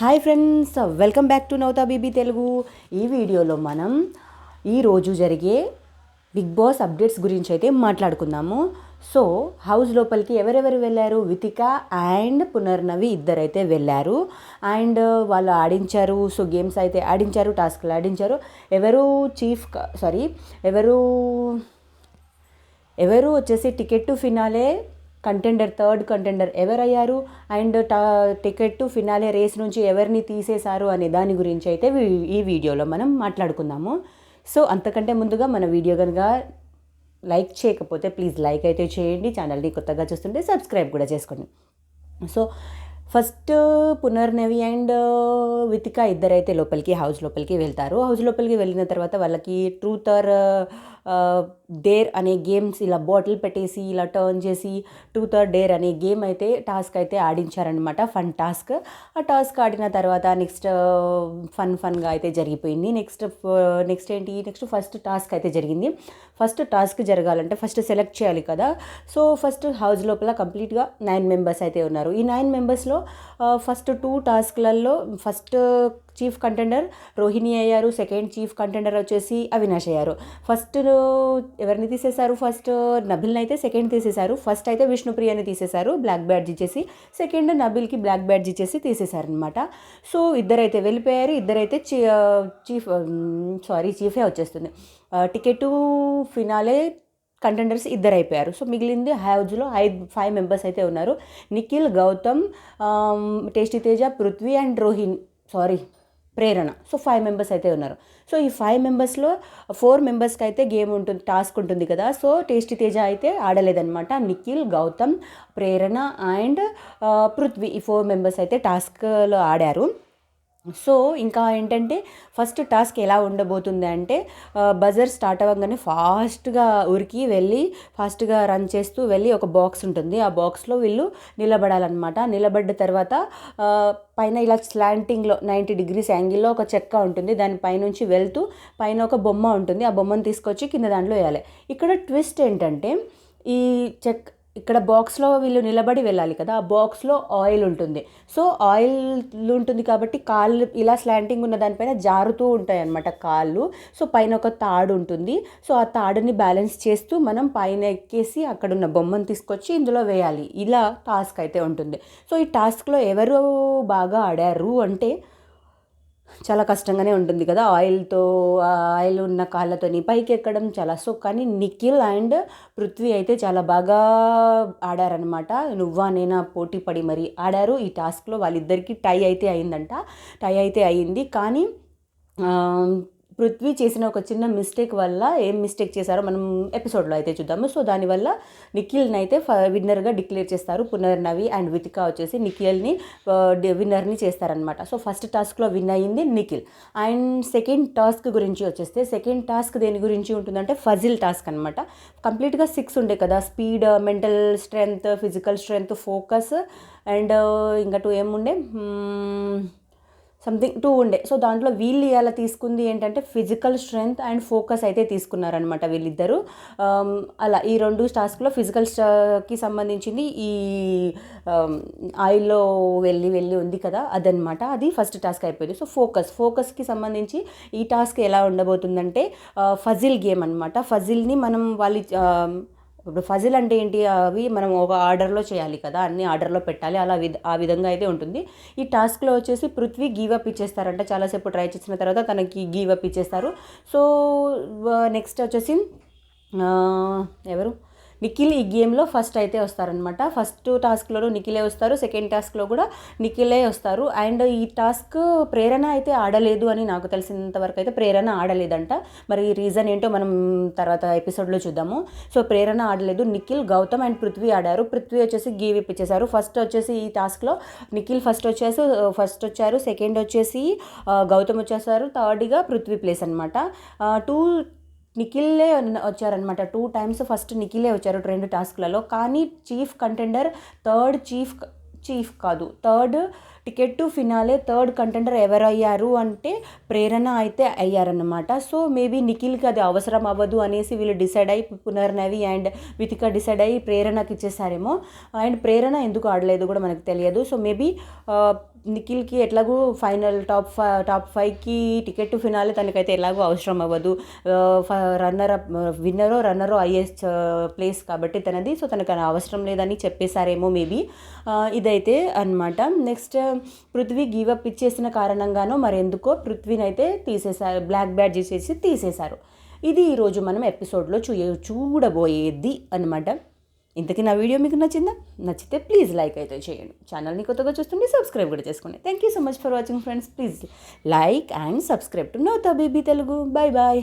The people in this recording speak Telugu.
Hi friends, welcome back to Navata BB Telugu. ఈ వీడియోలో మనం ఈరోజు జరిగే బిగ్ బాస్ అప్డేట్స్ గురించి అయితే మాట్లాడుకుందాము. సో హౌస్ లోపలికి ఎవరెవరు వెళ్ళారు? వితిక అండ్ పునర్నవి ఇద్దరైతే వెళ్ళారు అండ్ వాళ్ళు ఆడించారు. సో గేమ్స్ అయితే ఆడించారు, టాస్క్లు ఆడించారు. ఎవరు ఎవరు వచ్చేసి ticket to finale contender, third contender ఎవరయ్యారు and ticket to finale race నుంచి ఎవరిని తీసేశారు అనే దాని గురించి అయితే ఈ వీడియోలో మనం మాట్లాడుకుందాము. సో అంతకంటే ముందుగా మన వీడియో కనుక లైక్ చేయకపోతే ప్లీజ్ లైక్ అయితే చేయండి. ఛానల్ని కొత్తగా చూస్తుంటే సబ్స్క్రైబ్ కూడా చేసుకోండి. So first Punarnavi and Vithika ఇద్దరైతే హౌస్ లోపలికి వెళ్తారు. హౌస్ లోపలికి వెళ్ళిన తర్వాత వాళ్ళకి ట్రూత్ ఆర్ డేర్ అనే గేమ్స్ ఇలా బాటిల్ పెట్టేసి ఇలా టర్న్ చేసి ట్రూత్ ఆర్ డేర్ అనే గేమ్ అయితే టాస్క్ అయితే ఆడించారనమాట. Fun task. ఆ టాస్క్ ఆడిన తర్వాత నెక్స్ట్ ఫన్గా అయితే జరిగిపోయింది. నెక్స్ట్ ఫస్ట్ టాస్క్ అయితే జరిగింది. ఫస్ట్ టాస్క్ జరగాలంటే ఫస్ట్ సెలెక్ట్ చేయాలి కదా. సో ఫస్ట్ హౌస్ లోపల కంప్లీట్గా 9 మెంబర్స్ అయితే ఉన్నారు. ఈ 9 మెంబర్స్లో ఫస్ట్ 2 టాస్క్లలో ఫస్ట్ చీఫ్ కంటెండర్ రోహిణి అయ్యారు. సెకండ్ చీఫ్ కంటెండర్ వచ్చేసి అవినాష్ అయ్యారు. ఫస్ట్ ఎవరిని తీసేశారు? ఫస్ట్ నబిల్ని అయితే సెకండ్ తీసేశారు. ఫస్ట్ అయితే విష్ణుప్రియని తీసేశారు బ్లాక్ బ్యాడ్జ్ ఇచ్చేసి. సెకండ్ నబిల్కి బ్లాక్ బ్యాడ్జ్ ఇచ్చేసి తీసేశారనమాట. సో ఇద్దరైతే వెళ్ళిపోయారు. ఇద్దరైతే చీఫే వచ్చేస్తుంది. టికెట్ టు కంటెండర్స్ ఇద్దరు అయిపోయారు. సో మిగిలింది హౌజ్లో 5 మెంబర్స్ అయితే ఉన్నారు. Nikhil, Gautam, tasty Teja, Prithvi and Prerana. So 5 members అయితే ఉన్నారు. సో ఈ 5 మెంబర్స్లో 4 మెంబర్స్కి అయితే గేమ్ ఉంటుంది, టాస్క్ ఉంటుంది కదా. సో టేస్టీ తేజ అయితే ఆడలేదన్నమాట. నిఖిల్, గౌతమ్, ప్రేరణ అండ్ పృథ్వీ ఈ 4 మెంబర్స్ అయితే టాస్క్లో ఆడారు. సో ఇంకా ఏంటంటే ఫస్ట్ టాస్క్ ఎలా ఉండబోతుంది అంటే బజర్ స్టార్ట్ అవ్వగానే ఫాస్ట్గా ఉరికి వెళ్ళి ఫాస్ట్గా రన్ చేస్తూ వెళ్ళి ఒక బాక్స్ ఉంటుంది. ఆ బాక్స్లో వీళ్ళు నిలబడాలన్నమాట. నిలబడ్డ తర్వాత పైన ఇలా స్లాంటింగ్లో 90 degrees యాంగిల్లో ఒక చెక్క ఉంటుంది. దానిపైనుంచి వెళ్తూ పైన ఒక బొమ్మ ఉంటుంది. ఆ బొమ్మను తీసుకొచ్చి కింద దాంట్లో వేయాలి. ఇక్కడ ట్విస్ట్ ఏంటంటే ఈ ఇక్కడ బాక్స్లో వీళ్ళు నిలబడి వెళ్ళాలి కదా. ఆ బాక్స్లో ఆయిల్ ఉంటుంది. సో ఆయిల్ ఉంటుంది కాబట్టి కాళ్ళు ఇలా స్లాంటింగ్ ఉన్న దానిపైన జారుతూ ఉంటాయి అన్నమాట కాళ్ళు. సో పైన ఒక తాడు ఉంటుంది. సో ఆ తాడుని బ్యాలెన్స్ చేస్తూ మనం పైన ఎక్కేసి అక్కడున్న బొమ్మను తీసుకొచ్చి ఇందులో వేయాలి. ఇలా టాస్క్ అయితే ఉంటుంది. సో ఈ టాస్క్లో ఎవరు బాగా ఆడారు అంటే చాలా కష్టంగానే ఉంటుంది కదా. ఆయిల్ ఉన్న కాళ్ళతోని పైకి ఎక్కడం చాలా. సో కానీ నిఖిల్ అండ్ పృథ్వీ అయితే చాలా బాగా ఆడారనమాట. నువ్వా నేనా పోటీ పడి మరి ఆడారు. ఈ టాస్క్లో వాళ్ళిద్దరికీ టై అయితే అయింది. కానీ పృథ్వీ చేసిన ఒక చిన్న మిస్టేక్ వల్ల ఏం మిస్టేక్ చేశారో మనం ఎపిసోడ్లో అయితే చూద్దాము. సో దానివల్ల నిఖిల్ని అయితే విన్నర్గా డిక్లేర్ చేస్తారు. పునర్నవి అండ్ వితిక వచ్చేసి నిఖిల్ని విన్నర్ని చేస్తారనమాట. సో ఫస్ట్ టాస్క్లో విన్ అయ్యింది నిఖిల్. అండ్ సెకండ్ టాస్క్ గురించి వచ్చేస్తే సెకండ్ టాస్క్ దేని గురించి ఉంటుందంటే ఫజిల్ టాస్క్ అనమాట. కంప్లీట్గా 6 ఉండే కదా. Speed, mental strength, physical strength, focus and ఇంకా 2 ఏముండే సంథింగ్ 2 ఉండే. సో దాంట్లో వీళ్ళు ఇలా తీసుకుంది ఏంటంటే ఫిజికల్ స్ట్రెంగ్త్ అండ్ ఫోకస్ అయితే తీసుకున్నారనమాట వీళ్ళిద్దరూ. అలా ఈ 2 టాస్క్లో ఫిజికల్కి సంబంధించింది ఈ ఆయిల్లో వెళ్ళి ఉంది కదా అదనమాట. అది ఫస్ట్ టాస్క్ అయిపోయింది. సో ఫోకస్కి సంబంధించి ఈ టాస్క్ ఎలా ఉండబోతుందంటే ఫజిల్ గేమ్ అనమాట. ఫజిల్ని మనం ఇప్పుడు ఫజిల్ అంటే ఏంటి? అవి మనం ఒక ఆర్డర్లో చేయాలి కదా, అన్ని ఆర్డర్లో పెట్టాలి. ఆ విధంగా అయితే ఉంటుంది. ఈ టాస్క్లో వచ్చేసి పృథ్వీ గివ్ అప్ ఇచ్చేస్తారంట. చాలాసేపు ట్రై చేసిన తర్వాత తనకి గివ్ అప్ ఇచ్చేస్తారు. సో నెక్స్ట్ వచ్చేసి ఎవరు? నిఖిల్ ఈ గేమ్లో ఫస్ట్ అయితే వస్తారనమాట. ఫస్ట్ టాస్క్లో నిఖిలే వస్తారు. సెకండ్ టాస్క్లో కూడా నిఖిలే వస్తారు. అండ్ ఈ టాస్క్ ప్రేరణ అయితే ఆడలేదు అని నాకు తెలిసినంత వరకు అయితే ప్రేరణ ఆడలేదంట. మరి రీజన్ ఏంటో మనం తర్వాత ఎపిసోడ్లో చూద్దాము. సో ప్రేరణ ఆడలేదు. నిఖిల్, గౌతమ్ అండ్ పృథ్వీ ఆడారు. పృథ్వీ వచ్చేసి గివ్ అప్ ఇచ్చేశారు. ఫస్ట్ వచ్చేసి ఈ టాస్క్లో నిఖిల్ ఫస్ట్ వచ్చారు. సెకండ్ వచ్చేసి గౌతమ్ వచ్చేసారు. థర్డ్గా పృథ్వీ ప్లేస్ అనమాట. నిఖిలే వచ్చారనమాట. 2 times ఫస్ట్ నిఖిలే వచ్చారు 2 టాస్క్లలో. కానీ చీఫ్ కంటెండర్, థర్డ్ చీఫ్ కాదు, ticket to finale third contender ఎవరు అయ్యారు అంటే ప్రేరణ అయితే అయ్యారన్నమాట. సో మేబీ నిఖిల్కి అది అవసరం అవ్వదు అనేసి వీళ్ళు డిసైడ్ అయ్యి పునర్నవి అండ్ వితిక డిసైడ్ అయ్యి ప్రేరణకి ఇచ్చేసారేమో. అండ్ ప్రేరణ ఎందుకు ఆడలేదు కూడా మనకు తెలియదు. సో మేబీ నిఖిల్కి ఎట్లాగూ ఫైనల్ టాప్ 5కి టికెట్ టు ఫినాలే తనకైతే ఎలాగో అవసరం అవ్వదు. రన్నరో అయ్యే ప్లేస్ కాబట్టి తనది. సో తనకు అవసరం లేదని చెప్పేశారేమో మేబీ. ఇదైతే అనమాట. నెక్స్ట్ పృథ్వీ గివప్ ఇచ్చేసిన కారణంగానో మరెందుకో పృథ్వీని అయితే తీసేశారు, బ్లాక్ బ్యాడ్జ్ చేసి తీసేశారు. ఇది ఈరోజు మనం ఎపిసోడ్లో చూడబోయేది అనమాట. ఇంతకీ నా వీడియో మీకు నచ్చిందా? నచ్చితే ప్లీజ్ లైక్ అయితే చేయండి. ఛానల్ని కొత్తగా చూస్తుంటే సబ్స్క్రైబ్ కూడా చేసుకోండి. Thank you so much for watching friends. Please like and subscribe to నవ్తా బేబీ తెలుగు. Bye bye.